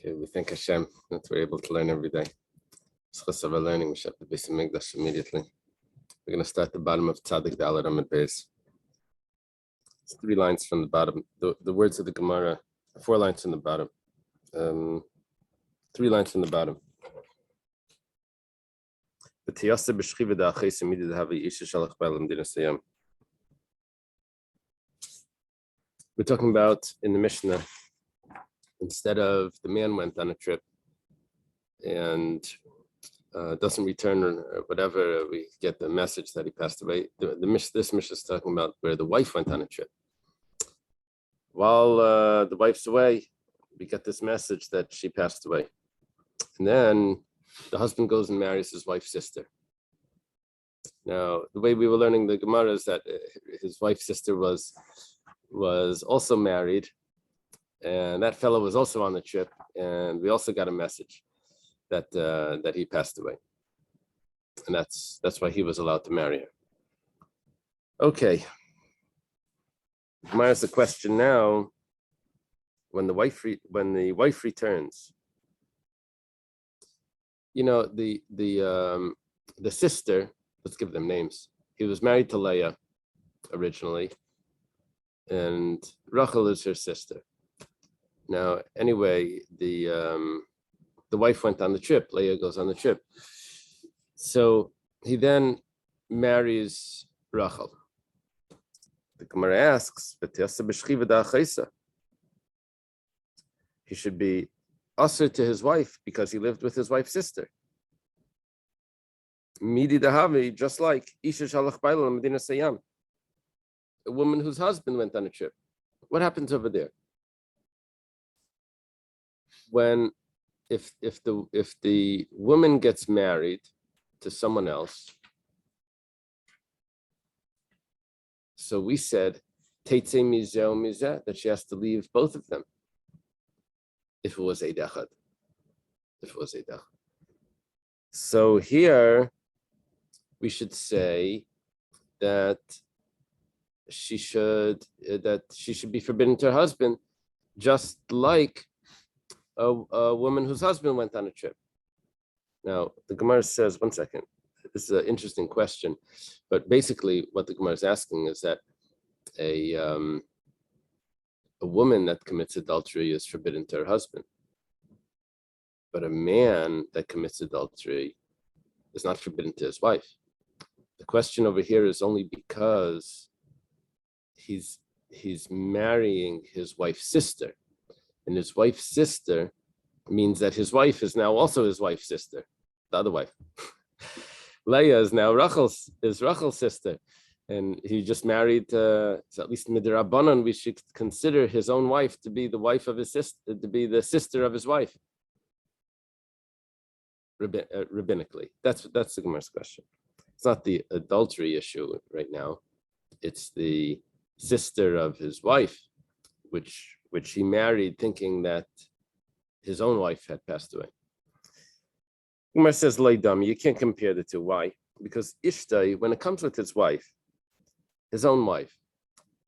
Okay, we thank Hashem that we're able to learn every day. Schus of our learning, we should have the Beis Hamikdash immediately. We're going to start at the bottom of Tzadik Dalet Amud Beis. It's 3 lines from the bottom. The words of the Gemara, 4 lines from the bottom. 3 lines from the bottom. We're talking about in the Mishnah, instead of the man went on a trip and doesn't return or whatever, we get the message that he passed away. This Mishnah is talking about where the wife went on a trip. While the wife's away, we get this message that she passed away. And then the husband goes and marries his wife's sister. Now, the way we were learning the Gemara is that his wife's sister was also married, and that fellow was also on the trip, and we also got a message that he passed away, and that's why he was allowed to marry her. Okay, Gemara has a question now. When the wife returns, you know, the sister. Let's give them names. He was married to Leah originally, and Rachel is her sister. Now, anyway, the wife went on the trip. Leah goes on the trip. So he then marries Rachel. The Gemara asks, he should be usher to his wife because he lived with his wife's sister. Midi dahavi, just like Isha Shalach Baila Medina Sayyam, a woman whose husband went on a trip. What happens over there? When if the woman gets married to someone else, so we said Teitze mizeh mizeh, that she has to leave both of them. If it was Eid Echad. So here we should say that she should be forbidden to her husband, just like a woman whose husband went on a trip. Now, the Gemara says, one second, this is an interesting question, but basically what the Gemara is asking is that a woman that commits adultery is forbidden to her husband, but a man that commits adultery is not forbidden to his wife. The question over here is only because he's marrying his wife's sister, and his wife's sister means that his wife is now also his wife's sister, the other wife. Leah is now Rachel's sister, and he just married. So at least midrabanan, we should consider his own wife to be the wife of his sister, to be the sister of his wife. Rabbinically, that's the Gemara's question. It's not the adultery issue right now. It's the sister of his wife, which he married thinking that his own wife had passed away. Umar says, Laidam, you can't compare the two. Why? Because Ishtai, when it comes with his wife, his own wife,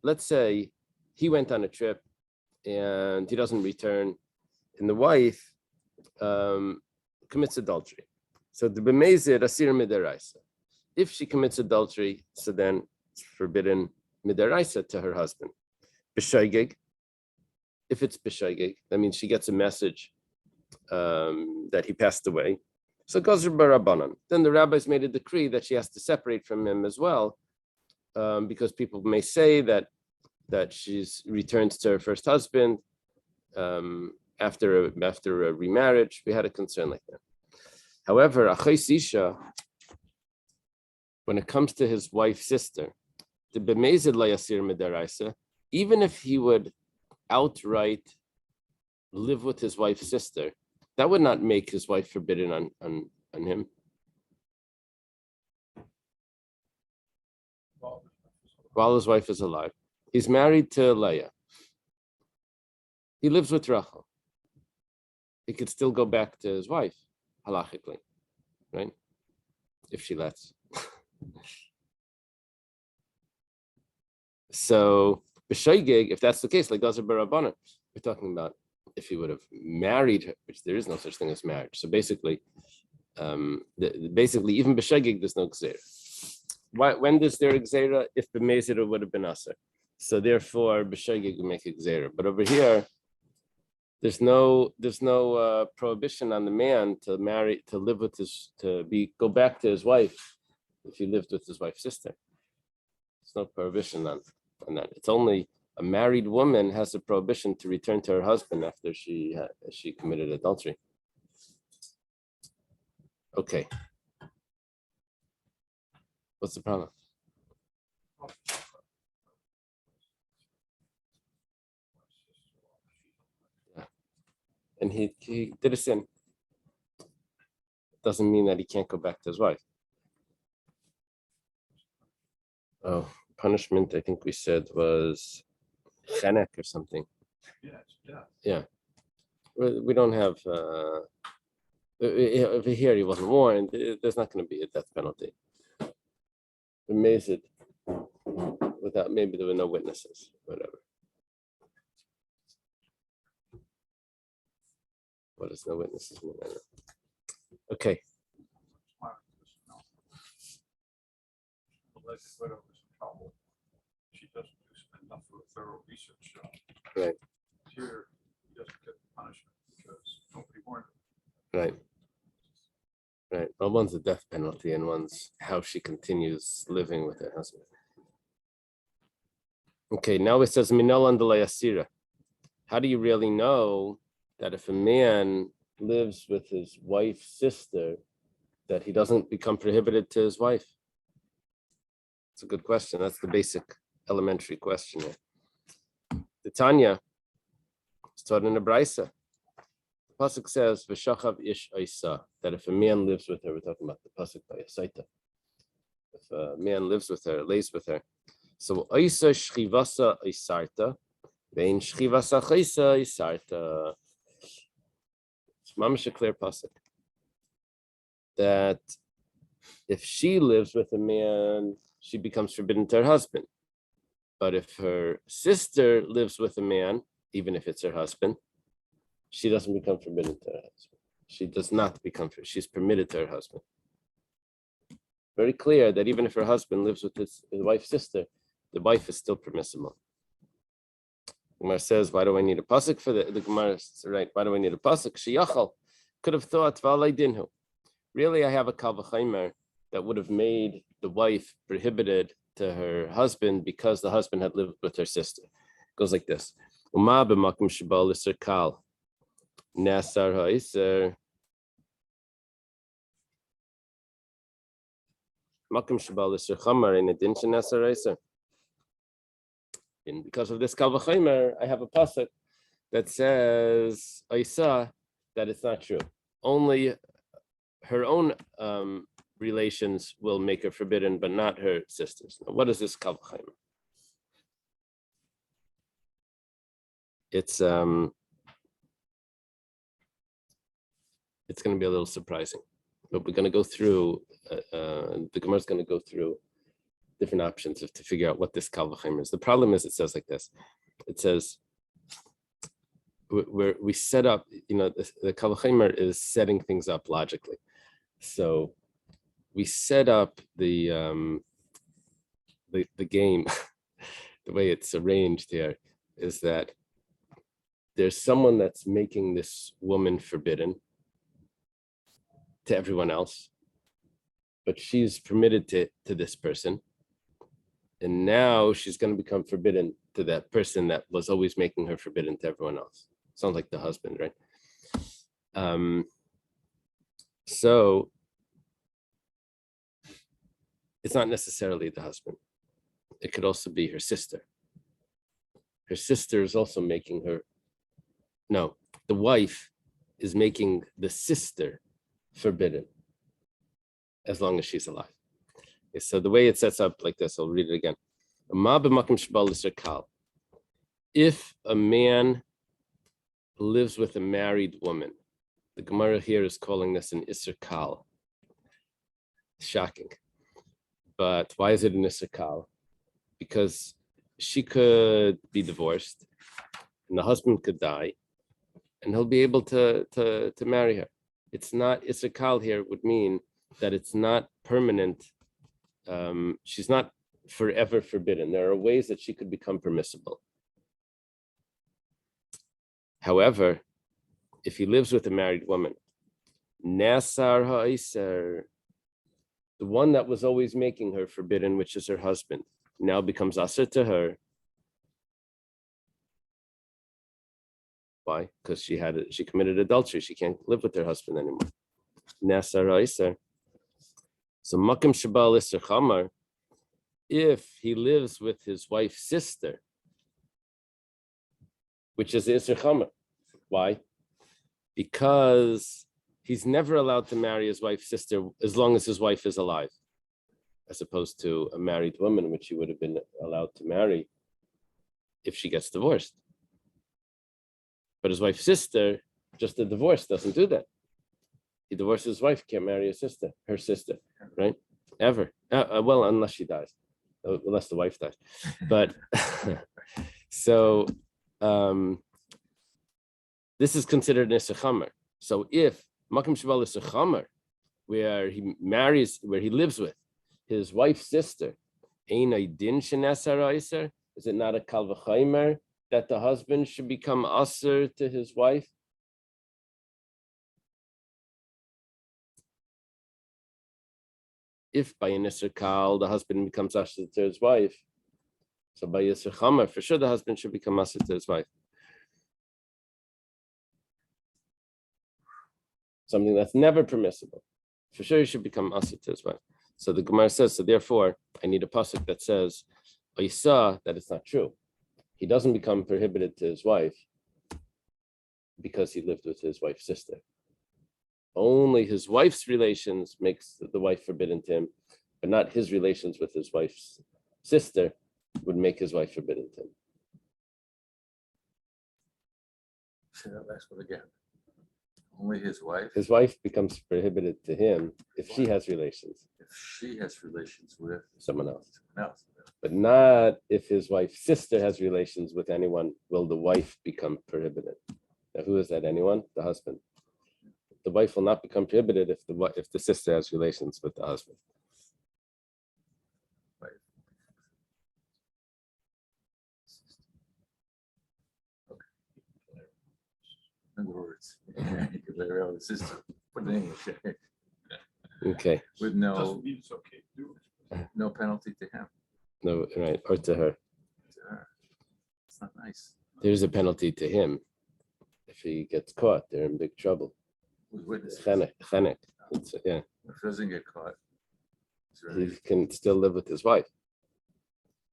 let's say he went on a trip and he doesn't return, and the wife commits adultery. So the b'mezid asir midaraisa. If she commits adultery, so then it's forbidden midaraisa to her husband. B'shaygig. If it's b'shaygig, that means she gets a message that he passed away. So gozer barabanan. Then the rabbis made a decree that she has to separate from him as well, because people may say that she's returns to her first husband after a remarriage. We had a concern like that. However, achais isha, when it comes to his wife's sister, the b'mezid layasir midaraisa, even if he would outright live with his wife's sister, that would not make his wife forbidden on him. While his wife is alive, he's married to Leah. He lives with Rachel. He could still go back to his wife, halachically, right? If she lets. So, b'shaygig, if that's the case, like Gazer Barabana, we're talking about if he would have married her, which there is no such thing as marriage. So basically, even b'shegig there's no gzeira. When does there gzeira? If b'mezira would have been aser. So therefore, b'shegig would make a gzeira. But over here, there's no prohibition on the man to live with go back to his wife if he lived with his wife's sister. There's no prohibition on that. It's only a married woman has a prohibition to return to her husband after she committed adultery. Okay. What's the problem? Yeah. And he did a sin. Doesn't mean that he can't go back to his wife. Oh, punishment, I think we said was chenek or something. Yeah. We don't have, over here he wasn't warned, there's not going to be a death penalty. Amazed without, maybe there were no witnesses, whatever. What does no witnesses mean? Okay. She doesn't do enough of a thorough research job. Right. Here, he doesn't get the punishment because nobody warned Right. him. Right. Well, one's a death penalty and one's how she continues living with her husband. Okay, now it says Minol andalei asira. How do you really know that if a man lives with his wife's sister, that he doesn't become prohibited to his wife? It's a good question. That's the basic elementary question here. The Tanya is taught in the Brisa. The pasuk says, "V'shachav ish isa," that if a man lives with her, we're talking about the pasuk by Yasaita. If a man lives with her, lays with her, so isa shchivasa isarta, vein shchivasa chaysa isarta. It's mamish a clear pasuk that if she lives with a man, she becomes forbidden to her husband. But if her sister lives with a man, even if it's her husband, she doesn't become forbidden to her husband. She does not become, she's permitted to her husband. Very clear that even if her husband lives with his wife's sister, the wife is still permissible. Gemara says, why do I need a pasuk for the Gemara is right? Why do I need a pasuk? Sheyachal could have thought, v'alei dinhu. Really, I have a kal v'chaimer that would have made the wife prohibited to her husband because the husband had lived with her sister. It goes like this. Uma b'makom sheba l'ser kal nasar ha'iser makom sheba l'ser chamar in adin shenasar ha'iser. And because of this kal v'chaimer, I have a pasuk that says Isa that it's not true. Only her own relations will make her forbidden, but not her sisters. Now, what is this kal v'chaimer? It's going to be a little surprising, but we're going to go through. The Gemara is going to go through different options to figure out what this kal v'chaimer is. The problem is, it says like this. It says we set up. The kal v'chaimer is setting things up logically. So we set up the game. The way it's arranged here is that there's someone that's making this woman forbidden to everyone else, but she's permitted to this person, and now she's going to become forbidden to that person that was always making her forbidden to everyone else. Sounds like the husband, right? So it's not necessarily the husband. It could also be her sister. Her sister is also making her. No, the wife is making the sister forbidden as long as she's alive. Okay, so the way it sets up like this, I'll read it again. If a man lives with a married woman, the Gemara here is calling this an Isser Kal. Shocking. But why is it an Isser Kal? Because she could be divorced and the husband could die, and he'll be able to marry her. It's not Isser Kal here would mean that it's not permanent. She's not forever forbidden. There are ways that she could become permissible. However, if he lives with a married woman, Nasar Ha'isar, the one that was always making her forbidden, which is her husband, now becomes Asr to her. Why? Because she committed adultery. She can't live with her husband anymore. Nasar Ha'isar. So Makim Shabal Isser Chamar, if he lives with his wife's sister, which is Isser Chamar. Why? Because he's never allowed to marry his wife's sister as long as his wife is alive, as opposed to a married woman, which he would have been allowed to marry if she gets divorced. But his wife's sister, just a divorce doesn't do that. He divorces his wife, can't marry her sister, right? Ever. Well, unless she dies, unless the wife dies. But so this is considered an Isser Chamar. So if Makim Shabal Isser Chamar, where he lives with his wife's sister, Einay Din Shenesar Iser, is it not a Kal V'chaimer that the husband should become Asr to his wife? If by an Isser Kal the husband becomes Asr to his wife, so by Isser Chamar, for sure the husband should become Asr to his wife. Something that's never permissible. For sure he should become Asr to his wife. So the Gemara says, so therefore, I need a pasuk that says, I saw that it's not true. He doesn't become prohibited to his wife because he lived with his wife's sister. Only his wife's relations makes the wife forbidden to him, but not his relations with his wife's sister would make his wife forbidden to him. Say that last one again. Only his wife. His wife becomes prohibited to him if she has relations. If she has relations with someone else. But not if his wife's sister has relations with anyone, will the wife become prohibited. Now, who is that anyone? The husband. The wife will not become prohibited if the sister has relations with the husband. Right. Okay. In other words, you could lay out the sister, put it in English. Okay. With Doesn't mean it's okay to do it. no penalty to him. No, right, or to her. To her. It's not nice. There's a penalty to him. If he gets caught, they're in big trouble. With witnesses. Chenek. Yeah, If he doesn't get caught, it's he really, can still live with his wife.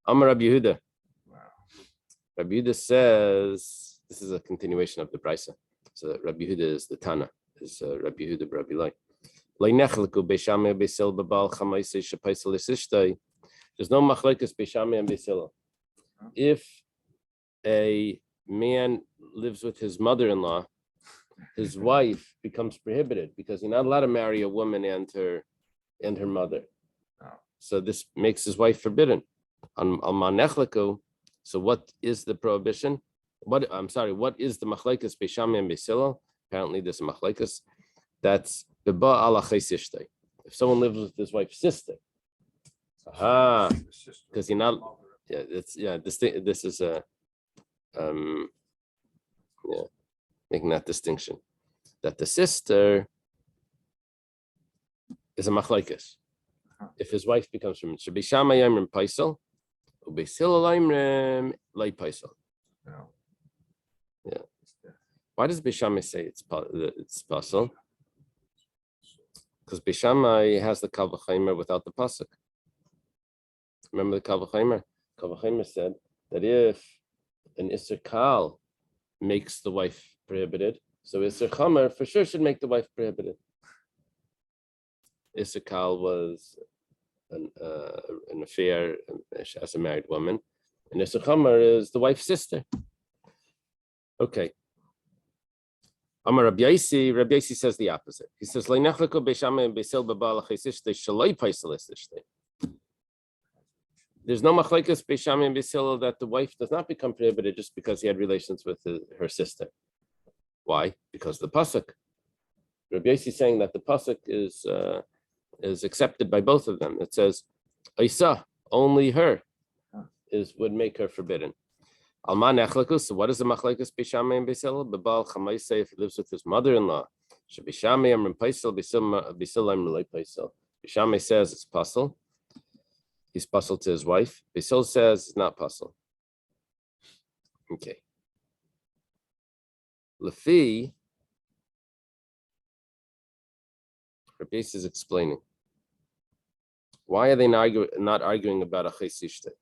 Amar Rabbi Yehuda. wow. Rabbi Yehuda says, this is a continuation of the Brisa. So Rabbi Yehuda is the Tana, is Rabbi Yehuda Rabbi Lai. There's no machlekes Beishamai and Beisila. If a man lives with his mother-in-law, his wife becomes prohibited because you're not allowed to marry a woman and her mother. So this makes his wife forbidden. So what is the prohibition? What is the machlekes Beishamai and Beisila? Apparently there's a machlekes. That's beba ala chaysishtay. If someone lives with his wife's sister, because you're not. Yeah, this is a making that distinction that the sister is a machlekes. If his wife becomes from Shabishama Yamrim Paisel, Ubesil Alimrim Lay Paisel. Yeah. Why does Beishamai say it's Paisel? Because Beishamai has the Kal V'chaimer without the pasuk. Remember the Kal V'chaimer? Kal V'chaimer said that if an Isser Kal makes the wife prohibited, so Isser Chamer for sure should make the wife prohibited. Isser Kal was an affair as a married woman, and Isser Chamer is the wife's sister. Okay. Amar Rabbi Yaisi says the opposite. He says, there's no machlekes Beishamai and Beisila that the wife does not become prohibited just because he had relations with her sister. Why? Because the pasuk. Rabbi Yossi is saying that the pasuk is accepted by both of them. It says, Isa, only her would make her forbidden. Alma nechlakus. So what is the machlekes Beishamai and Beisil? Bebal chamaisei, if he lives with his mother-in-law. Shebishamai amrim paisel, Beisil amrim paisel. Beishamai says it's pasul. He's pasul to his wife. Beisil says it's not pasul. Okay. Lefi, Rabbi Yossi is explaining. Why are they not arguing about a chesishte?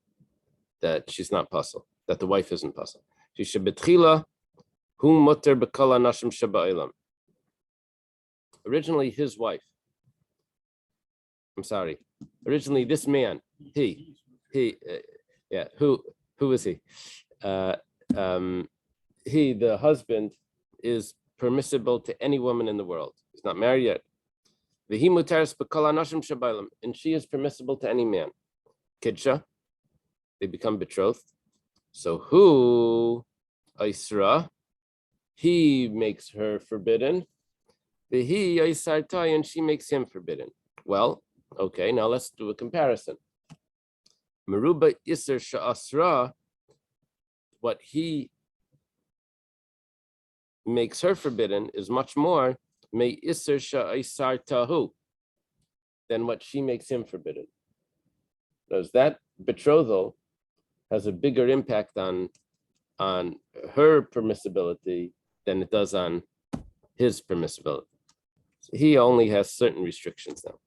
That she's not pasul, that the wife isn't pasul. She should betchila hu muter bekala nashim sheba'elam. Originally, his wife. I'm sorry. Originally, this man, he, who is he? He, the husband, is permissible to any woman in the world. He's not married yet. V'hi muteres bekala nashim sheba'elam, and she is permissible to any man. Kidsha, they become betrothed. So who, Isra, he makes her forbidden. V'hi Isartai, and she makes him forbidden. Well, okay, now let's do a comparison. Meruba Isser Sha'asra, what he makes her forbidden is much more Me Isser Sha'isartahu than what she makes him forbidden. Because that betrothal has a bigger impact on her permissibility than it does on his permissibility. So he only has certain restrictions now.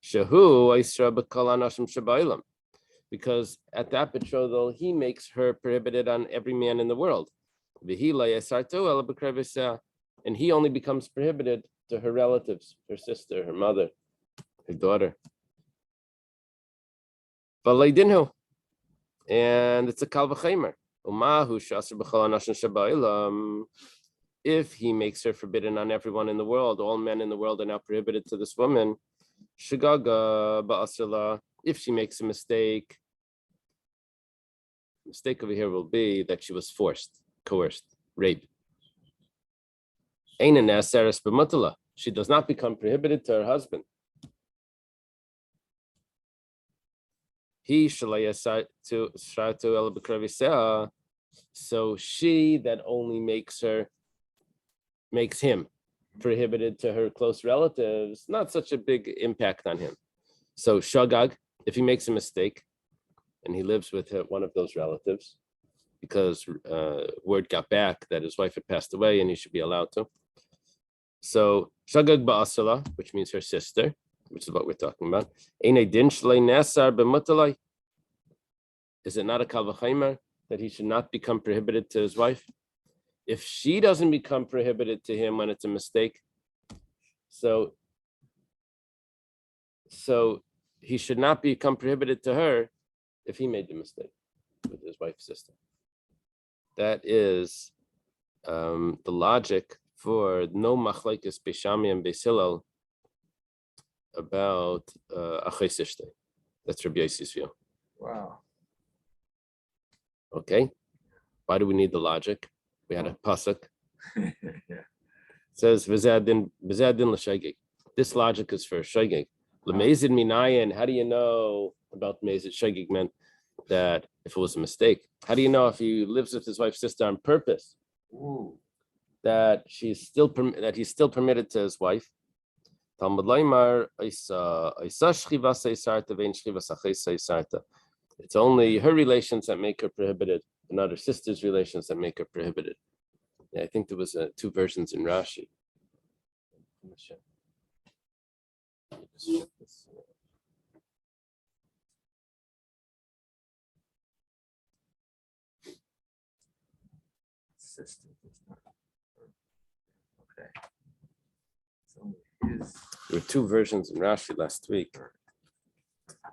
Shahu Isra B'Kol Anashim Shabaylam, because at that betrothal he makes her prohibited on every man in the world. And he only becomes prohibited to her relatives, her sister, her mother, her daughter. And it's a kal v'chemer. If he makes her forbidden on everyone in the world, all men in the world are now prohibited to this woman. Shigaga ba'asila. If she makes a mistake over here will be that she was forced, coerced, raped. She does not become prohibited to her husband. So she that only makes him prohibited to her close relatives, not such a big impact on him. So Shagag, if he makes a mistake and he lives with one of those relatives, because word got back that his wife had passed away and he should be allowed to. So Shagag ba'asala, which means her sister, which is what we're talking about. Is it not a kal v'chemer that he should not become prohibited to his wife? If she doesn't become prohibited to him when it's a mistake, so he should not become prohibited to her if he made the mistake with his wife's sister. That is the logic for no machlekes Beishami and Beis Hillel about achos ishtei. That's Rabbi Yossi's view. Wow. Okay, why do we need the logic? We had a pasuk. Yeah. It says v'zeh l'shegeg. This logic is for shegeg. L'meizid minayin. How do you know about meizid shegeg meant that if it was a mistake? How do you know if he lives with his wife's sister on purpose? Ooh. That he's still permitted to his wife. Talmud Laimar isa shchivas eisarta vein shchivas achos eisarta. It's only her relations that make her prohibited, and not her sister's relations that make her prohibited. Yeah, I think there was two versions in Rashi. Sister. Okay. So his. There were two versions in Rashi last week.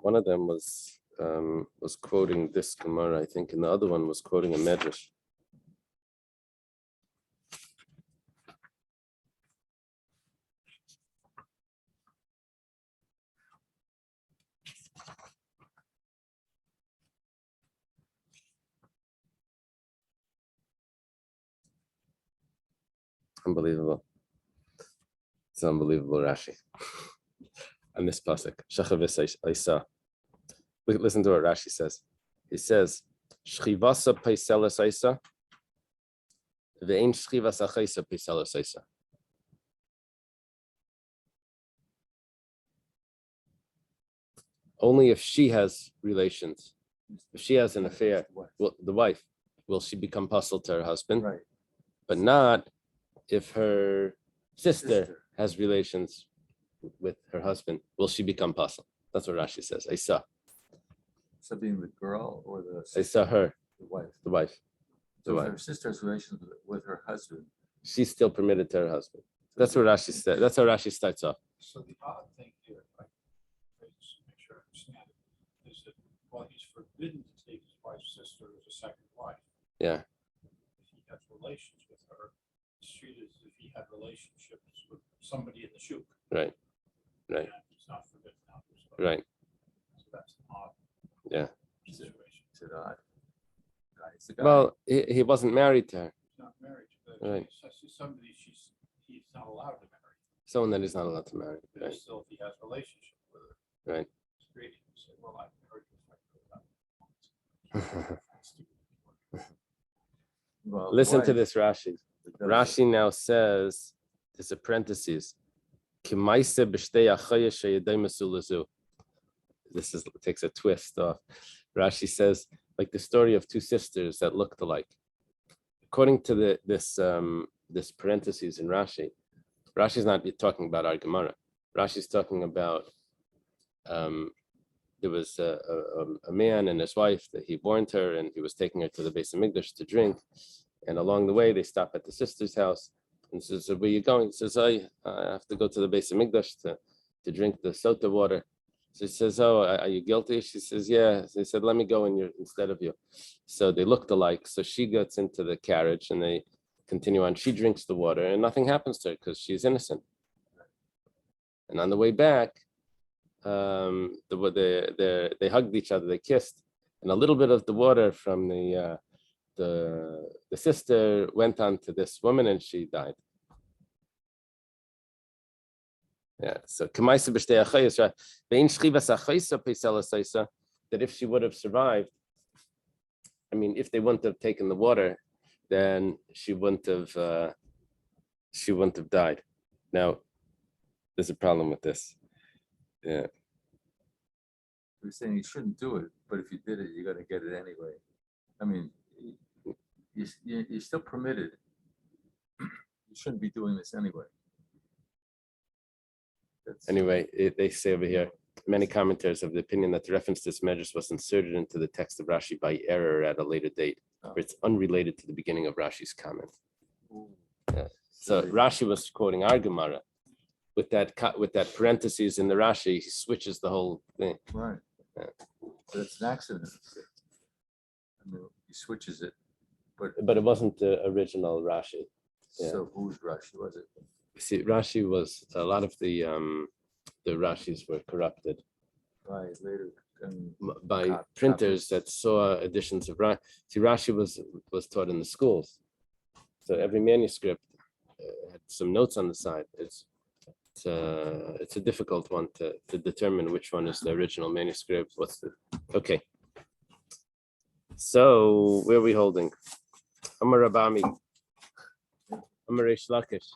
One of them was quoting this Gemara, I think, and the other one was quoting a Medrash. Unbelievable. It's unbelievable, Rashi. On this pasuk, Shachavis Isa. Listen to what Rashi says. He says, "Shchivasa peiselas Isa, ve'ein shchivas achaisa peiselas Isa." Only if she has relations, if she has an affair, the wife, will she become puzzle to her husband? Right. But not if her sister has relations with her husband. Will she become puzzle? That's what Rashi says. Isa. So being the girl or the Isa, her, the wife. the wife. So if her sister has relations with her husband, she's still permitted to her husband. That's what Rashi said. That's how Rashi starts off. So the odd thing here, if I just make sure I understand it, is that while he's forbidden to take his wife's sister as a second wife, Yeah. if he has relations with her, it's treated as if he had relationships with somebody in the shuk. Right. Right. And he's not forbidden now. Right. So that's an odd Yeah. situation. is it odd? It's the guy. Well, he wasn't married to her. He's not married. But Right. somebody he's not allowed to marry. Someone that he's not allowed to marry. But Right. still, if he has a relationship with her, Right. it's great. He can say, well, I married you. Well, Listen to wife, this Rashi. it does. Rashi now says, there's a parenthesis. "Kimaisa b'shtei achaya sheyadei mesulazu." This takes a twist off. Rashi says, like the story of two sisters that looked alike. According to this parentheses in Rashi, Rashi's not talking about our Gemara. Rashi's talking about there was a man and his wife that he warned her, and he was taking her to the Beis Hamikdash to drink. And along the way, they stop at the sister's house and says, "Where are you going?" He says, I have to go to the Beis Hamikdash to drink the sota water. So he says, "Oh, are you guilty?" She says, "Yeah." So he said, "Let me go instead of you." So they looked alike. So she gets into the carriage and they continue on. She drinks the water and nothing happens to her because she's innocent. And on the way back, they hugged each other, they kissed, and a little bit of the water from the sister went on to this woman and she died. Yeah, so that if she would have survived, I mean, if they wouldn't have taken the water, then she wouldn't have died. Now, there's a problem with this. Yeah. We're saying you shouldn't do it, but if you did it, you're gonna get it anyway. I mean, you're still permitted. You shouldn't be doing this anyway. Anyway, they say over here, many commentators have the opinion that the reference to this measures was inserted into the text of Rashi by error at a later date, where it's unrelated to the beginning of Rashi's comment. Yeah. So Rashi was quoting our Gemara. With that parentheses in the Rashi, he switches the whole thing. Right. Yeah. So it's an accident. I mean, he switches it, But it wasn't the original Rashi. Yeah. So whose Rashi was it? See, Rashi was a lot of the Rashis were corrupted By later by printers that saw editions of Rashi. See, Rashi was taught in the schools, so every manuscript had some notes on the side. It's a difficult one to determine which one is the original manuscript. Okay. So where are we holding? Amar Rabami, Amar Reish Lakish.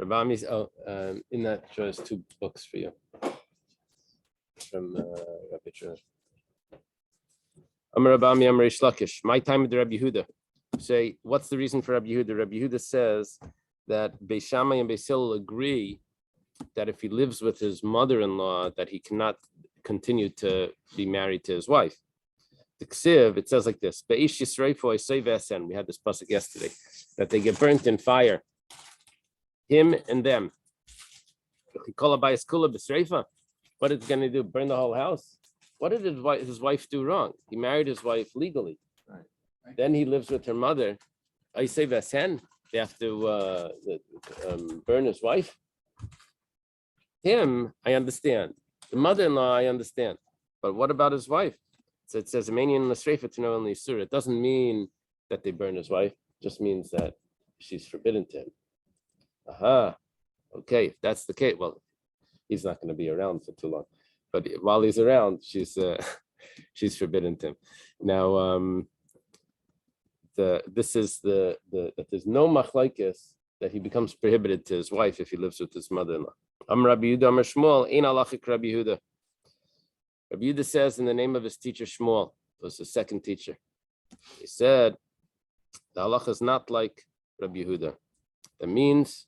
Rabami's in that shows two books for you from Rabbi Shua. Amar Rabami, Amar Reish Lakish. My time with the Rabbi Yehuda. Say, what's the reason for Rabbi Yehuda? Rabbi Yehuda says that Beis Shammai and Beis Hillel agree that if he lives with his mother-in-law, that he cannot continue to be married to his wife. The Ksiv, it says like this: Beish Yisreifu Isay V'Esen. We had this pasuk yesterday, that they get burnt in fire. Him and them. What is he going to do? Burn the whole house? What did his wife do wrong? He married his wife legally. Right. Then he lives with her mother. Isay V'Esen. They have to burn his wife. Him, I understand. The mother-in-law, I understand. But what about his wife? So it says, "Amanian Lasrefa to know in the Surah." It doesn't mean that they burn his wife. just means that she's forbidden to him. Aha. Okay, if that's the case, well, he's not going to be around for too long. But while he's around, she's forbidden to him. Now, this is that there's no machlokes that he becomes prohibited to his wife if he lives with his mother-in-law. Rabbi Yehuda Shmuel, ein halachic Rabbi Yehuda. Rabbi Yehuda says in the name of his teacher Shmuel, was the second teacher. He said the halacha is not like Rabbi Yehuda. That means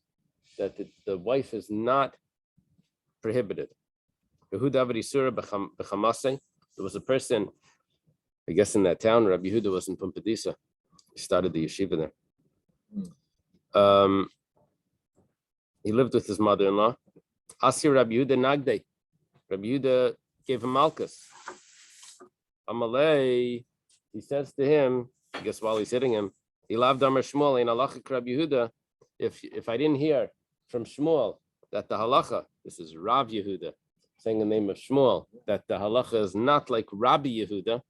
that the wife is not prohibited. There was a person, I guess, in that town. Rabbi Yehuda was in Pumbedisa. He started the yeshiva there. He lived with his mother-in-law. Asir Rabbi Yehuda Nagde. Rabbi Yehuda gave him malchus. Amalei, he says to him, I guess while he's hitting him, Ilav Damar Shmuel in halachic Rabbi Yehuda. If I didn't hear from Shmuel that the halacha, this is Rav Yehuda saying the name of Shmuel, that the halacha is not like Rabbi Yehuda,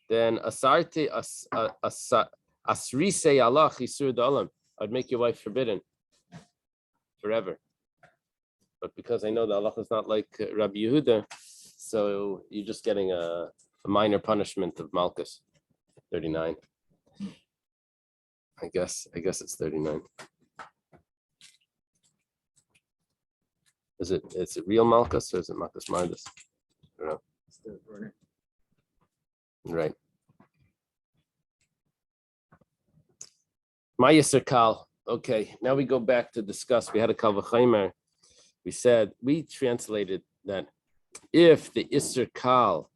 then asarte asrise Allah isur dalam. I'd make your wife forbidden forever. But because I know the halacha is not like Rabbi Yehuda, so you're just getting a minor punishment of Malchus, 39. I guess it's 39. Is it real Malchus or is it Malchus Mardus? I don't know. Right. Ma'aser Kal. Okay, now we go back to discuss. We had a Kal V'chaimer. We translated that if the Isser Kal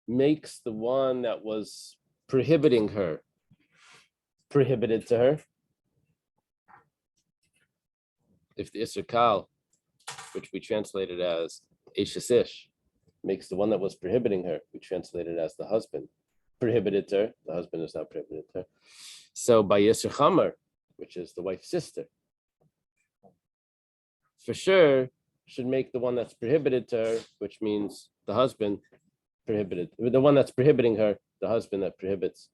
makes the one that was prohibited to her, if the Isser Kal, which we translated as Eishes Ish, makes the one that was prohibiting her, we translated as the husband, prohibited to her, the husband is not prohibited to her. So by Yisr Chamar, which is the wife's sister, for sure should make the one that's prohibited to her, which means the husband prohibited, the one that's prohibiting her, the husband that prohibits.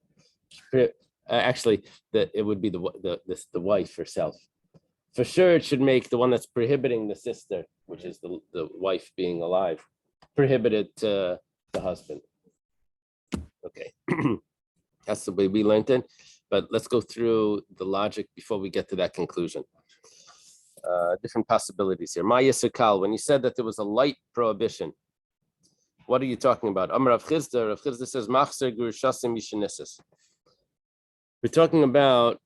Actually, it would be the wife herself. For sure, it should make the one that's prohibiting the sister, which is the wife being alive, prohibited to the husband. Okay, that's the way we learned it. But let's go through the logic before we get to that conclusion. Different possibilities here. Ma'aser Kal, when you said that there was a light prohibition, what are you talking about? Amar Rav Chizda says, Machzer Gurushasim Yishanisis. We're talking about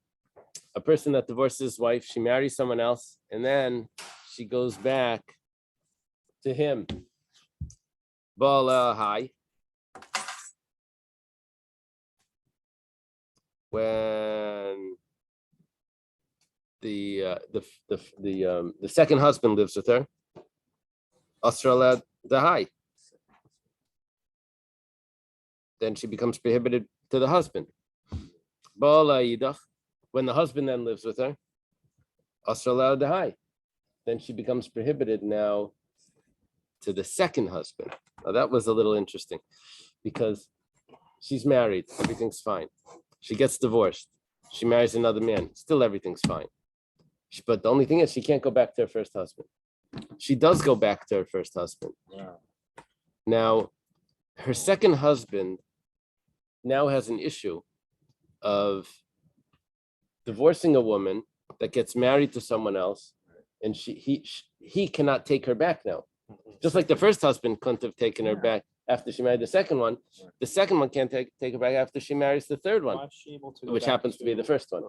a person that divorces his wife, she marries someone else, and then she goes back to him. Bala Hai. When the second husband lives with her, Australia the high. Then she becomes prohibited to the husband. Bala Yidach. When the husband then lives with her, Australia the high. Then she becomes prohibited now to the second husband. Now that was a little interesting because she's married, everything's fine. She gets divorced. She marries another man. Still everything's fine. But the only thing is she can't go back to her first husband. She does go back to her first husband. Wow. Now, her second husband now has an issue of divorcing a woman that gets married to someone else, and he cannot take her back now. Just like the first husband couldn't have taken her back after she married the second one, the second one can't take her back after she marries the third one, which happens to be the first one.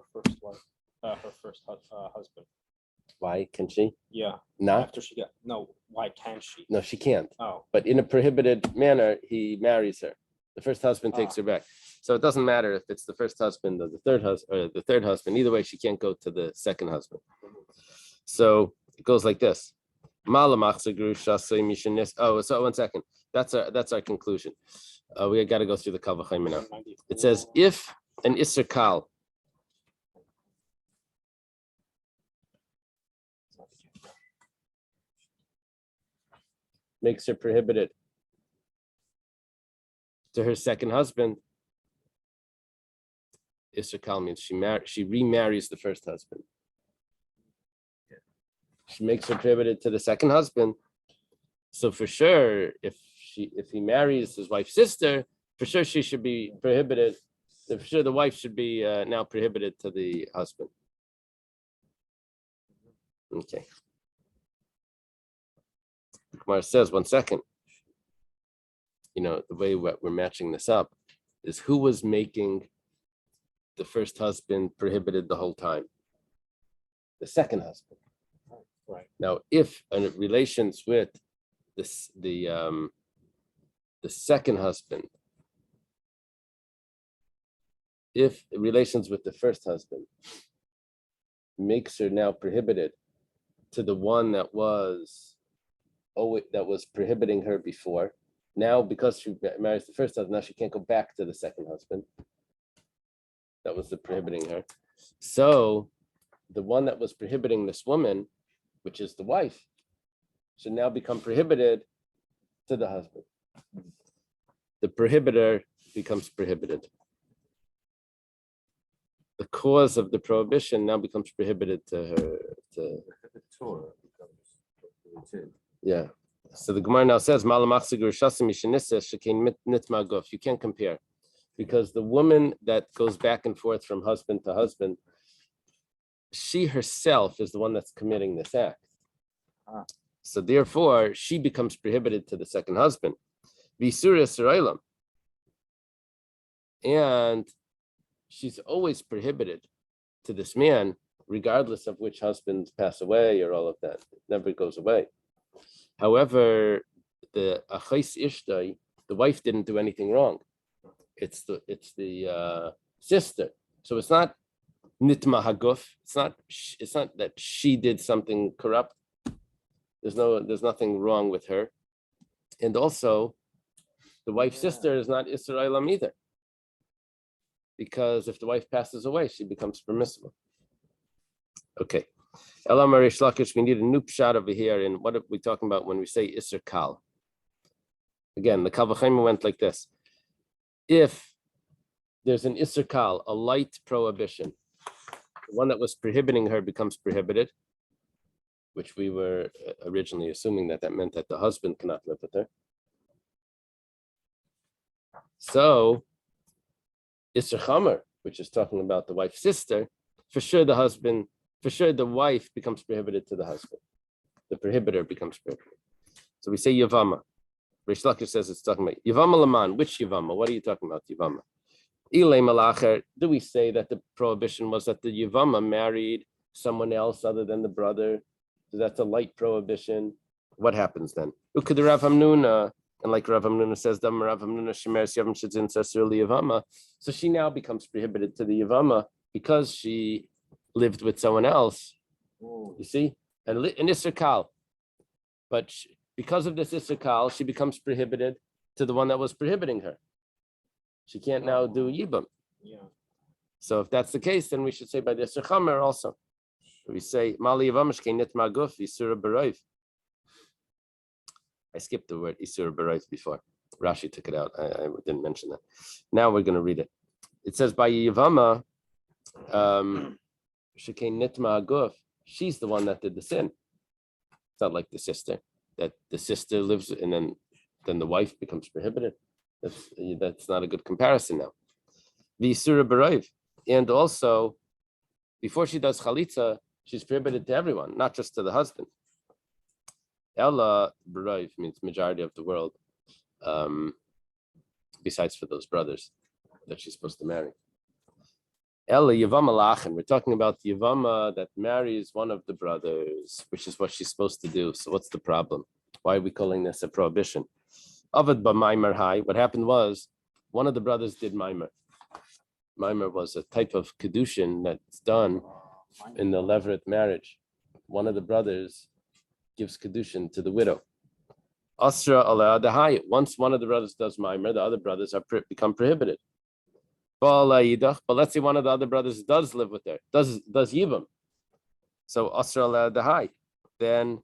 Her first husband. Why can she? Yeah. Not after she got why can't she? No, she can't. Oh. But in a prohibited manner, he marries her. The first husband takes her back. So it doesn't matter if it's the first husband or the third husband. Either way, she can't go to the second husband. So it goes like this. Oh, so 1 second. That's our conclusion. We got to go through the Kal V'chaimer now. It says if an Isser Kal makes her prohibited to her second husband, Isser Kal means she remarries the first husband. She makes her prohibited to the second husband. So for sure, if he marries his wife's sister, for sure she should be prohibited. For sure the wife should be now prohibited to the husband. Okay. The Gemara says, 1 second. The way we're matching this up is who was making the first husband prohibited the whole time? The second husband. Right. Now, if in relations with the second husband, if relations with the first husband makes her now prohibited to the one that was prohibiting her before, now because she marries the first husband, now she can't go back to the second husband. That was the prohibiting her. So the one that was prohibiting this woman, which is the wife, should now become prohibited to the husband. The prohibitor becomes prohibited. The cause of the prohibition now becomes prohibited to her. Yeah. So the Gemara now says, you can't compare. Because the woman that goes back and forth from husband to husband, she herself is the one that's committing this act. So therefore, she becomes prohibited to the second husband. And she's always prohibited to this man, regardless of which husbands pass away or all of that. It never goes away. However, the achais ishtay, the wife didn't do anything wrong. It's the sister. So it's not nitma haguf. It's not that she did something corrupt. There's nothing wrong with her. And also, the wife's sister is not Israelim either. Because if the wife passes away, she becomes permissible. Okay. Elam Rish Lakish, we need a new pshat over here in what are we talking about when we say Isser Kal? Again, the Kal V'chaim went like this. If there's an Isser Kal, a light prohibition, the one that was prohibiting her becomes prohibited, which we were originally assuming that meant that the husband cannot live with her. So, Isser Chamer, which is talking about the wife's sister, for sure the wife becomes prohibited to the husband. The prohibitor becomes prohibited. So we say Yevama. Rish Lakish says it's talking about Yevama Laman. Which Yevama? What are you talking about, Yevama? Ilay Malacher. Do we say that the prohibition was that the Yevama married someone else other than the brother? So that's a light prohibition. What happens then? Ukad Rav Hamnuna, and like Rav Hamnuna says, Rav Hamnuna Shemeres Yavam Shitzin Sesur Yevama. So she now becomes prohibited to the Yevama because she lived with someone else. You see, an Isser Kal, but because of this Isser Kal, she becomes prohibited to the one that was prohibiting her. She can't now do Yibam. Yeah. So if that's the case, then we should say by the Isser Chamer also. We say Mali Yevamish Nit Maguf Isur Barayv. I skipped the word Isur Barayv before. Rashi took it out. I didn't mention that. Now we're going to read it. It says by Yevama. She's the one that did the sin. It's not like the sister, that the sister lives and then the wife becomes prohibited. That's not a good comparison now. The Isura Barayv. And also, before she does Chalitza, she's prohibited to everyone, not just to the husband. Ella Barayv means majority of the world, besides for those brothers that she's supposed to marry. Ella Yevama Lachen. We're talking about the Yevama that marries one of the brothers, which is what she's supposed to do. So what's the problem? Why are we calling this a prohibition? Avad b'maimer hai. What happened was one of the brothers did maimer. Maimer was a type of kedushin that's done in the levirate marriage. One of the brothers gives kedushin to the widow. Asra ala dehai. Once one of the brothers does maimer, the other brothers become prohibited. But let's say one of the other brothers does live with her, does Yibam. So Asra ala dehai. Then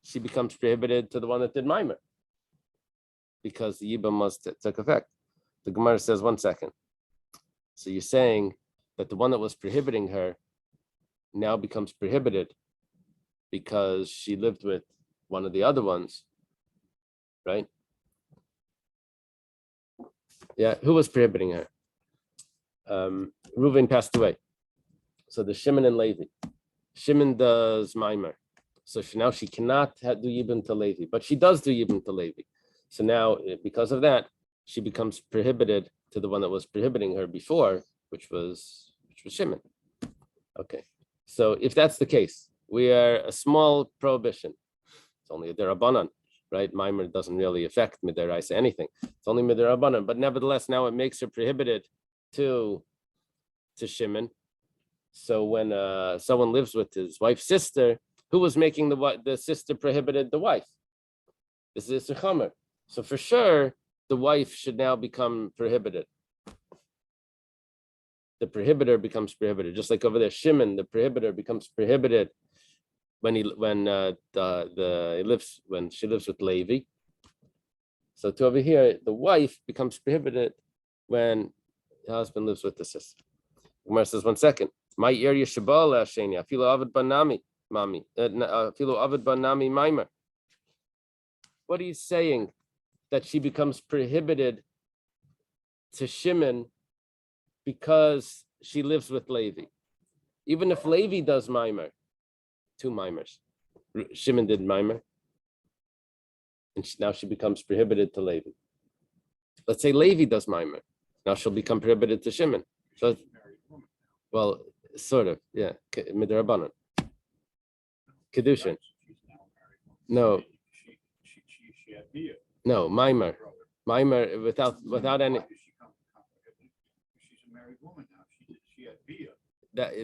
she becomes prohibited to the one that did maimer, because the Yibam must take effect. The Gemara says, 1 second. So you're saying that the one that was prohibiting her now becomes prohibited because she lived with one of the other ones, right? Yeah, who was prohibiting her? Reuven passed away. So the Shimon and Levi. Shimon does Maimer. So now she cannot do Yibum to Levi, but she does do Yibum to Levi. So now, because of that, she becomes prohibited to the one that was prohibiting her before, which was Shimon. Okay. So if that's the case, we are a small prohibition. It's only a derabanan, right? Maimer doesn't really affect midiraisa anything. It's only midirabanan, but nevertheless, now it makes her prohibited to Shimon. So when someone lives with his wife's sister, who was making the sister prohibited the wife? This is a chomer. So for sure, the wife should now become prohibited. The prohibitor becomes prohibited, just like over there, Shimon, the prohibitor becomes prohibited when she lives with Levi. So to over here, the wife becomes prohibited when the husband lives with the sister. Gemara says, 1 second. My area Shabala Sheni, Afilo Avid Banami, Mami, Afilo Avid Banami Maimer. What he's saying that she becomes prohibited to Shimon because she lives with Levi. Even if Levi does Maimer, 2 Maimers. Shimon did Maimer, and now she becomes prohibited to Levi. Let's say Levi does Maimer. Now she'll become prohibited to Shimon. So, well, sort of, yeah. Midrabanan. Kedushin. No. No, Maimer. Maimer without any. She's a married woman now. She had Bia.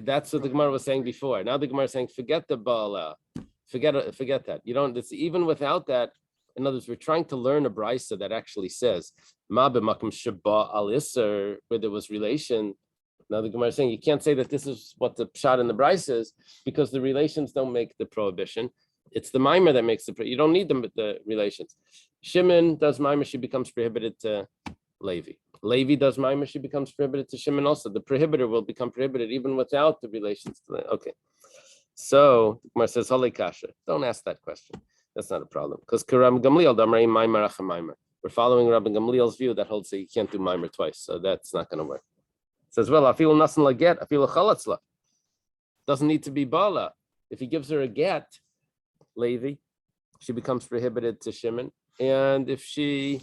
That's what the Gemara was saying before. Now the Gemara is saying, forget the Baala. Forget that. You don't, it's even without that. In other words, we're trying to learn a brisa that actually says, Ma b'makom sheba al iser, where there was relation. Now the Gemara is saying you can't say that this is what the pshat in the brisa is because the relations don't make the prohibition. It's the mimer that makes you don't need the relations. Shimon does mimer, she becomes prohibited to Levi. Levi does mimer, she becomes prohibited to Shimon also. The prohibitor will become prohibited even without the relations to okay. So Gemara says, Holy Kasha, don't ask that question. That's not a problem. Because Rabbi Gamliel Damrei Maimer Acha Maimer. We're following Rabbi Gamliel's view that holds that you can't do Maimer twice. So that's not going to work. It says, well, Afilu Nasan Laget, Afilu Chalatzla. Doesn't need to be Bala. If he gives her a get, Levi, she becomes prohibited to Shimon. And if she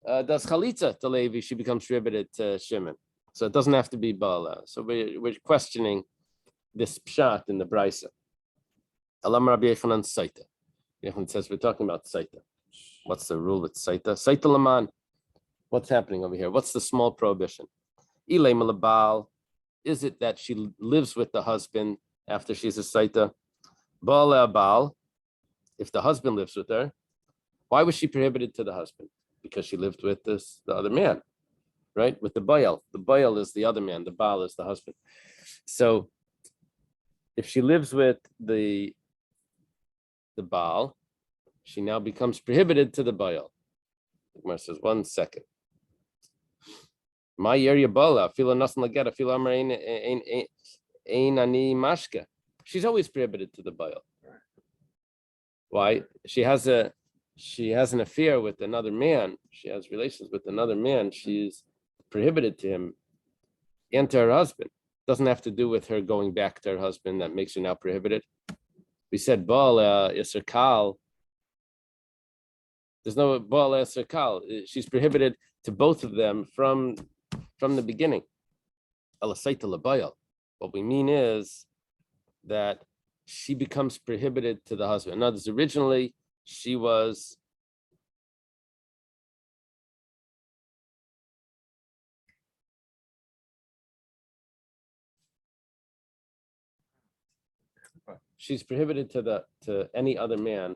does Chalitza to Levi, she becomes prohibited to Shimon. So it doesn't have to be Bala. So we're questioning this pshat in the Brisa. Alam Rabbi Yechanan Saita. Yechon says we're talking about Saita. What's the rule with Saita? Saita Laman. What's happening over here? What's the small prohibition? Ilay Malabal. Is it that she lives with the husband after she's a Saita? Baal Baal. If the husband lives with her, why was she prohibited to the husband? Because she lived with the other man, right? With the Baal. The Baal is the other man. The Baal is the husband. So if she lives with the Baal, she now becomes prohibited to the Baal. The Gemara says, 1 second. My area Bala, fila nasan lageta, fila amar ein ani mashka. She's always prohibited to the Baal. Why? She has an affair with another man. She has relations with another man. She's prohibited to him and to her husband. Doesn't have to do with her going back to her husband that makes her now prohibited. We said Baal Isser Kal. There's no Baal Isser Kal. She's prohibited to both of them from the beginning. What we mean is that she becomes prohibited to the husband. In other words, originally she was she's prohibited to any other man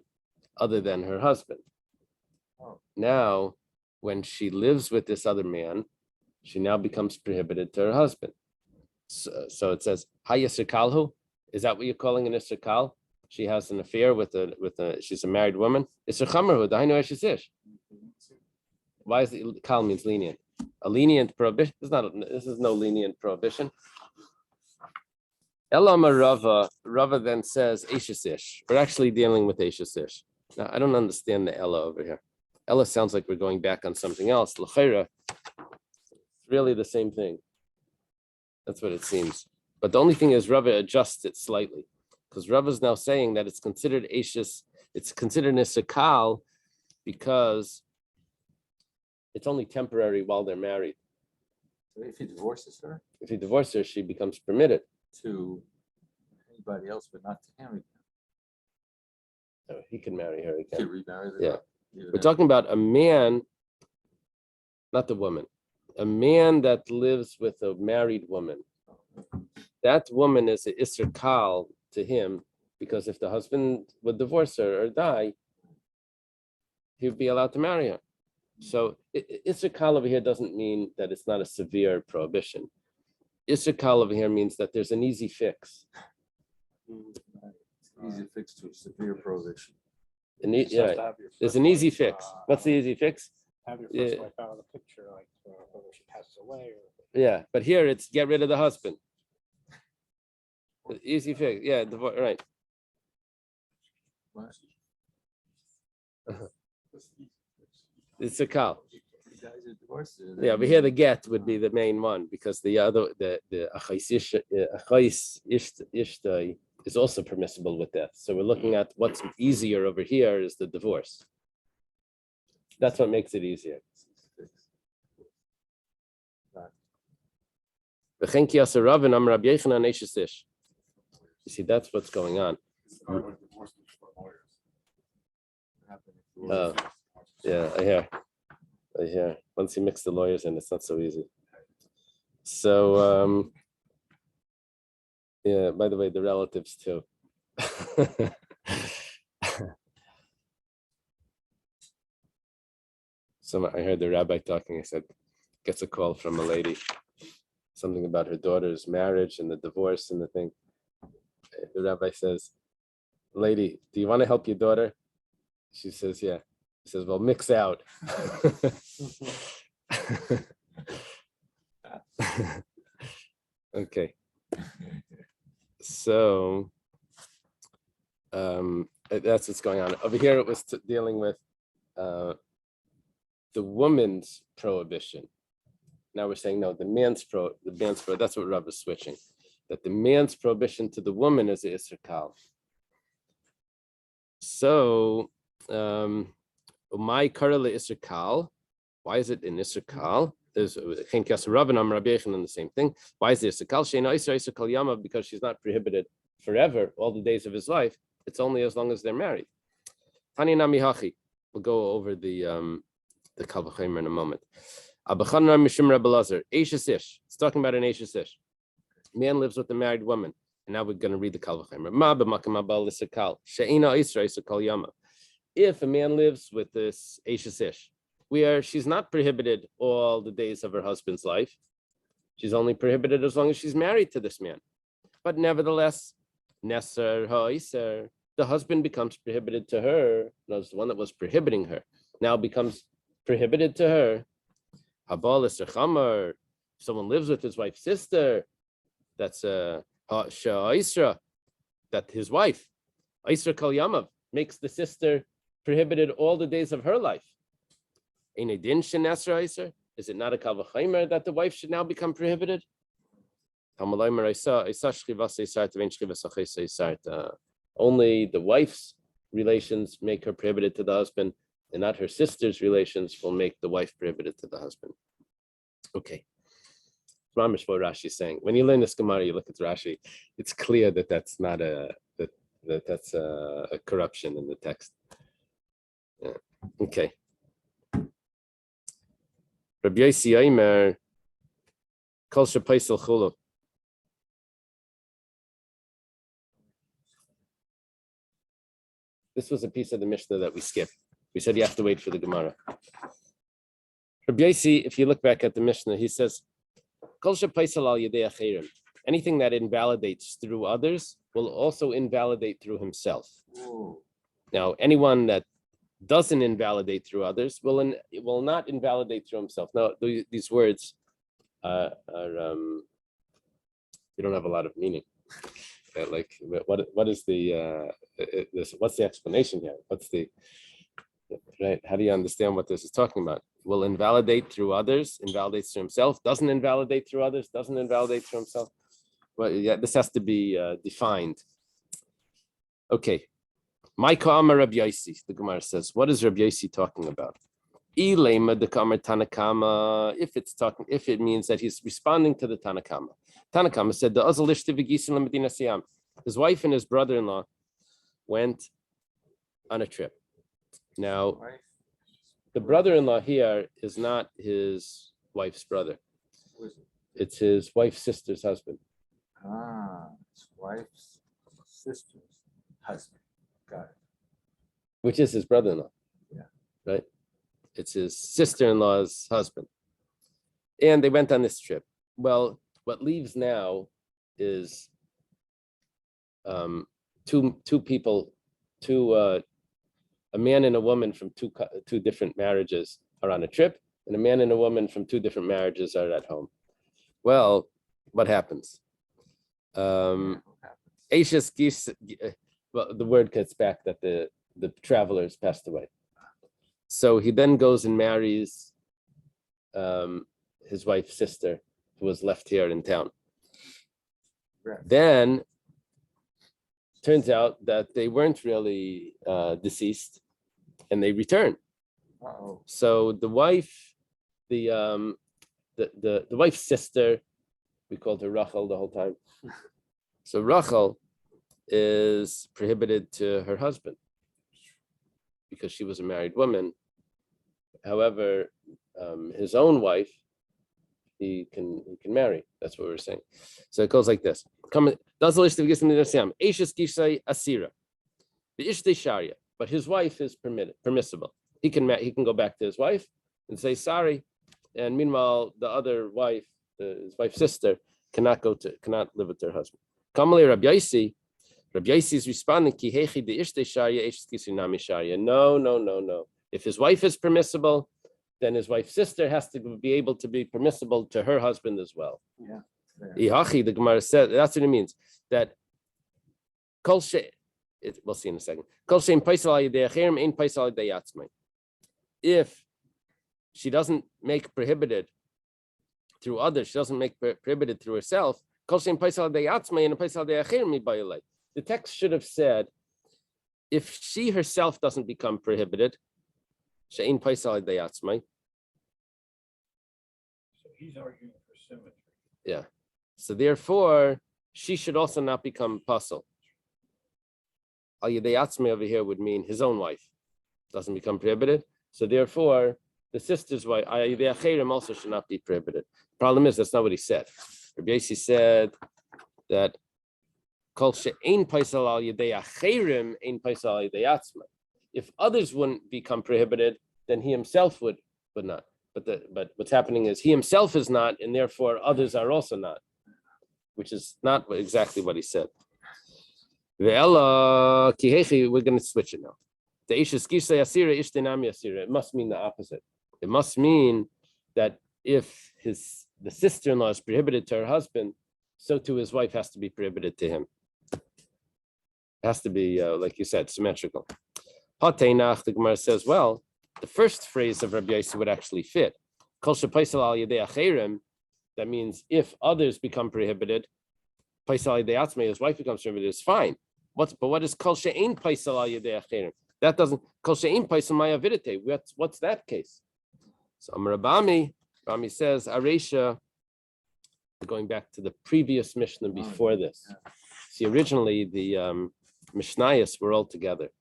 other than her husband. Now, when she lives with this other man, she now becomes prohibited to her husband. So it says, Hayasirkalhu. Is that what you're calling an Isserkal? She has an affair with she's a married woman. Isser Chamerhu, Dainu Eshish. Why is it Kal means lenient? a lenient prohibition. This is no lenient prohibition. Elama Rava then says Eishes Ish. We're actually dealing with Eishes Ish. Now, I don't understand the Ella over here. Ella sounds like we're going back on something else. L'chaira, it's really the same thing. That's what it seems. But the only thing is Rava adjusts it slightly, because Rava is now saying that it's considered Eishes, it's considered Nisakal because it's only temporary while they're married. So if he divorces her If he divorces her, she becomes permitted. to anybody else, but not to him, So he can marry her he again. can remarry her. Yeah. Even We're if- talking about a man, not the woman, a man that lives with a married woman. That woman is an Isser Kal to him, because if the husband would divorce her or die, he would be allowed to marry her. So Isser Kal over here doesn't mean that it's not a severe prohibition. Isser Kal over here means that there's an easy fix. It's easy fix to a severe prohibition. Yeah, there's an easy fix. What's the easy fix? Have your Yeah. first wife out of the picture, like whether she passes away or. Yeah, but here it's get rid of the husband. Easy fix. Yeah, divorce, right. What? It's a Kal. You guys are divorced. Yeah, but here the get would be the main one, because the other, the achais ishtai is also permissible with death. So we're looking at what's easier over here is the divorce. That's what makes it easier. You see, that's what's going on. Oh, yeah, I hear. Once you mix the lawyers in, it's not so easy. So, yeah, by the way, the relatives too. I heard the rabbi talking. I said, gets a call from a lady, something about her daughter's marriage and the divorce and the thing. The rabbi says, lady, do you want to help your daughter? She says, yeah. He says, well, mix out. Okay. So that's what's going on. Over here, it was dealing with the woman's prohibition. Now we're saying, no, the man's that's what Rav is switching. That the man's prohibition to the woman is the Isser Kal. So, my Karala Isser Kal, why is it in Isser Kal? There's Chen Kes Rav and Rabbi Yechon and the same thing. Why is this Isser Kal? Sheina Isser Kal Yama, because she's not prohibited forever, all the days of his life. It's only as long as they're married. Tani Nami Hachi. We'll go over the Kal V'Chomer in a moment. Abachanar Mishum Rebbe Lazar. Eishes Ish. It's talking about an Eishes Ish. Man lives with a married woman. And now we're going to read the Kal V'Chomer. Ma b'makam abal Isser Kal. Sheina Isser Kal Yama. If a man lives with this Eishes Ish, where she's not prohibited all the days of her husband's life, she's only prohibited as long as she's married to this man. But nevertheless, Neser ha'Iser, the husband becomes prohibited to her. No, it's the one that was prohibiting her now becomes prohibited to her. Habal Isser Chamar, someone lives with his wife's sister. That's Sha'Isra, that his wife, Isra Kal Yamav, makes the sister prohibited all the days of her life. Is it not a Kal V'Chomer that the wife should now become prohibited? Only the wife's relations make her prohibited to the husband, and not her sister's relations will make the wife prohibited to the husband. Okay. Mamish what Rashi is saying. When you learn this Gemara, you look at Rashi, it's clear that that's not that's a corruption in the text. Yeah. Okay. Rabbi Yossi Aimer, Kol Shepaisel Chulu. This was a piece of the Mishnah that we skipped. We said you have to wait for the Gemara. Rabbi Yossi, if you look back at the Mishnah, he says, Kol Shepaisel al Yedei Acherim. Anything that invalidates through others will also invalidate through himself. Whoa. Now, anyone that doesn't invalidate through others, will not invalidate through himself. Now, these words are they don't have a lot of meaning. Like, what is the what's the explanation here? What's the right? How do you understand what this is talking about? Will invalidate through others, invalidates through himself, doesn't invalidate through others, doesn't invalidate through himself. Well, yeah, this has to be defined. Okay. Maika Amar Rabbi Yossi, the Gemara says, what is Rabbi Yossi talking about? Ilema the Kamar Tanakama, if it means that he's responding to the Tanakama. Tanakama said, the Azalish Tivigisim Medina Siam. His wife and his brother-in-law went on a trip. Now, the brother-in-law here is not his wife's brother. It's his wife's sister's husband. His wife's sister's husband. Got it. Which is his brother-in-law. Yeah. Right? It's his sister-in-law's husband. And they went on this trip. Well, what leaves now is two people, a man and a woman from two different marriages are on a trip, and a man and a woman from two different marriages are at home. Well, what happens? Ashes geese. Well, the word gets back that the travelers passed away. So he then goes and marries his wife's sister, who was left here in town. Right. Then turns out that they weren't really deceased, and they return. Uh-oh. So the wife, the wife's sister, we called her Rachel the whole time. So Rachel is prohibited to her husband because she was a married woman. However, his own wife, he can marry. That's what we're saying. So it goes like this. But his wife is permissible. He can go back to his wife and say sorry. And meanwhile, the other wife, his wife's sister, cannot live with her husband. Rabbi Yossi is responding, no. If his wife is permissible, then his wife's sister has to be able to be permissible to her husband as well. Yeah. The Gemara said that's what it means. That we'll see in a second. If she doesn't make prohibited through others, she doesn't make prohibited through herself. The text should have said, if she herself doesn't become prohibited, so he's arguing for symmetry. Yeah. So therefore, she should also not become puzzle. Al Yedei Atzmai over here would mean his own wife doesn't become prohibited. So therefore, the sister's wife, Al Yedei Acherim, also should not be prohibited. Problem is, that's not what he said. Rabbi Yossi said that Kol she'ein paisal al Yedei Acherim, ein paisal al Yedei Atzmai. If others wouldn't become prohibited, then he himself would not. But what's happening is he himself is not, and therefore others are also not, which is not exactly what he said. We're going to switch it now. It must mean the opposite. It must mean that if the sister-in-law is prohibited to her husband, so too his wife has to be prohibited to him. It has to be, like you said, symmetrical. The Gemara says, well, the first phrase of Rabbi Yossi would actually fit. That means if others become prohibited, his wife becomes prohibited, is fine. But what is kol she'ein paisal al yedei acherim? That doesn't, kol she'ein paisal maya vidite. What's that case? So Amar Rami says, Aresha, going back to the previous Mishnah before this. See, originally the Mishnayos were all together.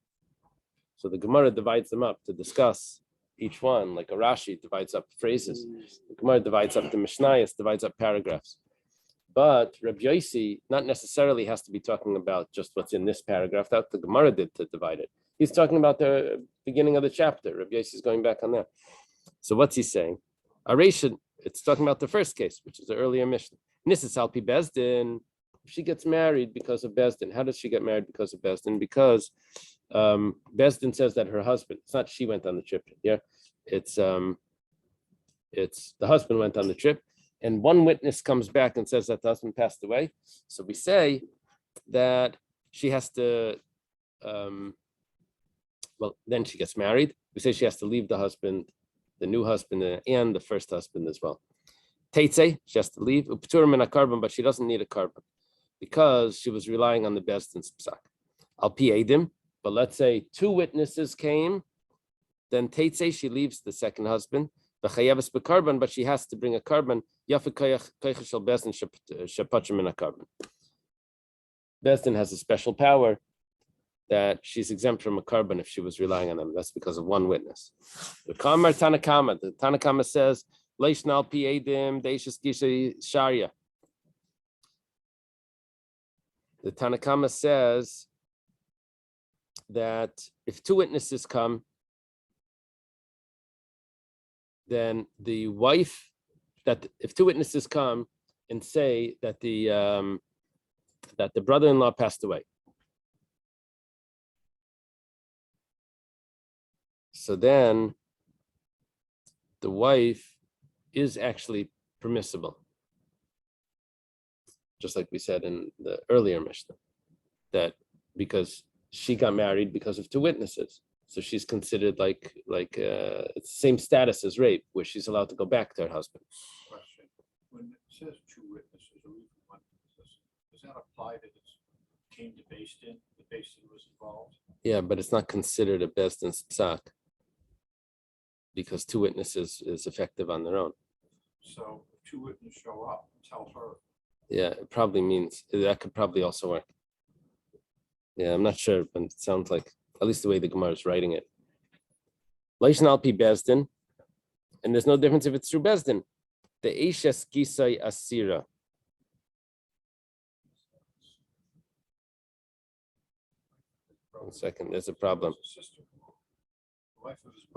So the Gemara divides them up to discuss each one, like a Rashi divides up phrases. The Gemara divides up the Mishnayos, divides up paragraphs. But Rabbi Yossi not necessarily has to be talking about just what's in this paragraph. That the Gemara did to divide it. He's talking about the beginning of the chapter. Rabbi Yossi is going back on that. So what's he saying? Aresha, it's talking about the first case, which is the earlier Mishnah. Nisas Alpi Bezdin. She gets married because of Bezdin. How does she get married because of Bezdin? Because Besdin says that her husband, it's not she went on the trip here, it's the husband went on the trip, and one witness comes back and says that the husband passed away. So we say that she has to, then she gets married. We say she has to leave the husband, the new husband, and the first husband as well. Teitze, she has to leave. Upturim in a carbon, but she doesn't need a carbon because she was relying on the Besdin's psak. Al pi edim, but let's say two witnesses came, then Teitze, she leaves the second husband. V'chayevas b'carbon, but she has to bring a carbon. Yafe koyach shel Besdin shepachim in a carbon. Besdin has a special power that she's exempt from a carbon if she was relying on them. That's because of one witness. The Tanakama says, Leishnal pi edim deishas gisha sharia. The Tanakama says that if two witnesses come, then the wife, that if two witnesses come and say that the brother-in-law passed away, so then the wife is actually permissible, just like we said in the earlier Mishnah, that because she got married because of two witnesses, so she's considered like it's the same status as rape, where she's allowed to go back to her husband. Question: when it says two witnesses or even one witness, does that apply that it came to Based-In? The Based-In was involved. Yeah, but it's not considered a Besdin's psak because two witnesses is effective on their own. So if two witnesses show up, tell her. Yeah, it probably means that could probably also work. Yeah, I'm not sure, but it sounds like, at least the way the Gemara is writing it. Leishan al pi Besdin, and there's no difference if it's through Besdin. The Eishes Gisai Asira. One second, there's a problem.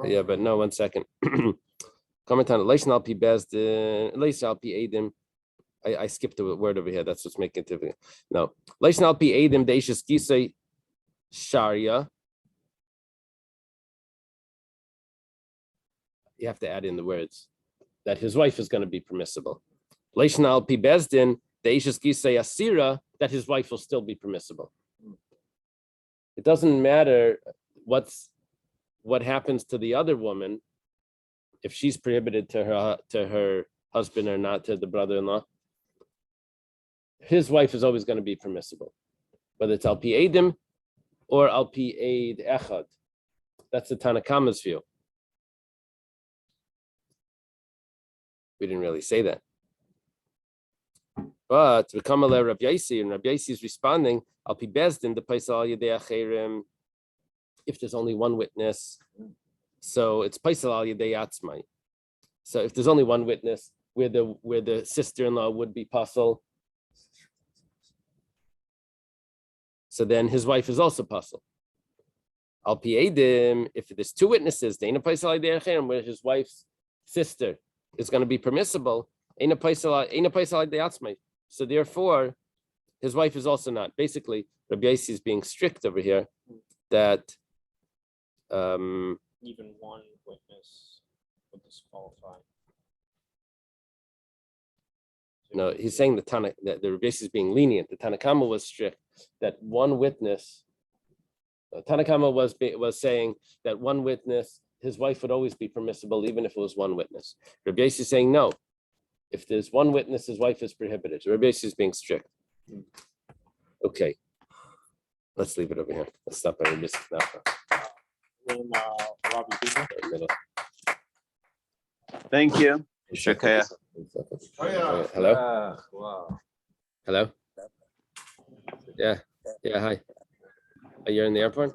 Yeah, but no, 1 second. Comment on it. Leishan al pi Besdin, Leishan al pi Edim. I skipped the word over here. That's what's making it difficult. No. Leishan al pi Edim, the Eishes Gisai Sharia. You have to add in the words that his wife is going to be permissible. Leishan al pi Besdin, the Eishes Gisei Asira, that his wife will still be permissible. It doesn't matter what happens to the other woman, if she's prohibited to her husband or not, to the brother-in-law. His wife is always going to be permissible, whether it's al pi edim or al pi eid echad. That's the Tanakama's view. We didn't really say that. But V'kamaleh Rabbi Yaisi, and Rabbi Yaisi is responding, Al pi Besdin, the paisal al yedei acherim, if there's only one witness, so it's paisal al yedei atzmai. So if there's only one witness, where the sister-in-law would be pasul, so then his wife is also pasul. Al pi edim, if there's two witnesses, deina paisal al yedei acherim, where his wife's sister is going to be permissible. So therefore, his wife is also not. Basically, Rabbi Yaisi is being strict over here that even one witness would disqualify. no, he's saying that the Rabbi Yaisi is being lenient. The Tanakama was strict that one witness. Tanakama was saying that one witness, his wife would always be permissible, even if it was one witness. Rabbi Yaisi is saying no. If there's one witness, his wife is prohibited. Rabbi Yaisi is being strict. Okay, let's leave it over here. Let's stop at Rabbi Yaisi. Thank you. Shakaya. Hello. Wow. Hello. Yeah. Hi. Are you in the airport?